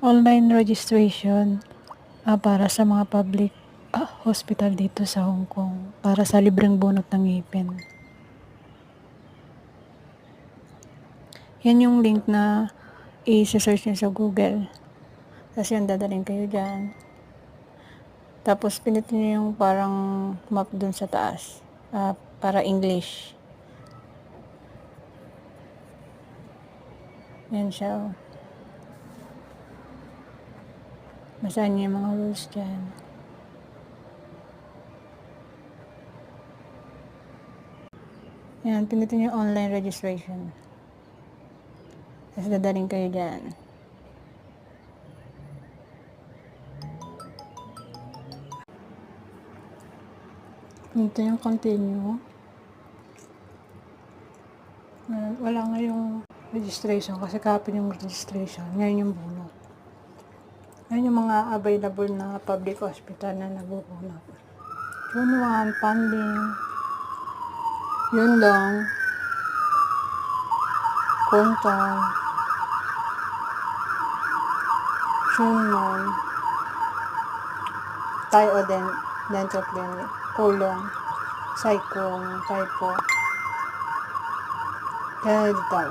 online registration para sa mga public hospital dito sa Hong Kong para sa libreng bunot ng ngipin. Yan yung link na i-search nyo sa Google. Tapos yan, dadaling kayo dyan. Tapos pinutin nyo yung parang map dun sa taas. Para English. Yan siya. Basahin nyo yung mga rules dyan. Yan, pinutin nyo yung online registration. Tapos dadaling kayo dyan. Ito yung continue. Wala nga yung registration kasi kapin yung registration. Ngayon yung bunot. Ngayon yung mga available na public hospital na nagbubunot. June 1, funding. Yun lang. Kuntong. Chunmon. Tayo dental clinic. Kulong. Saikong. Taipo. Dental.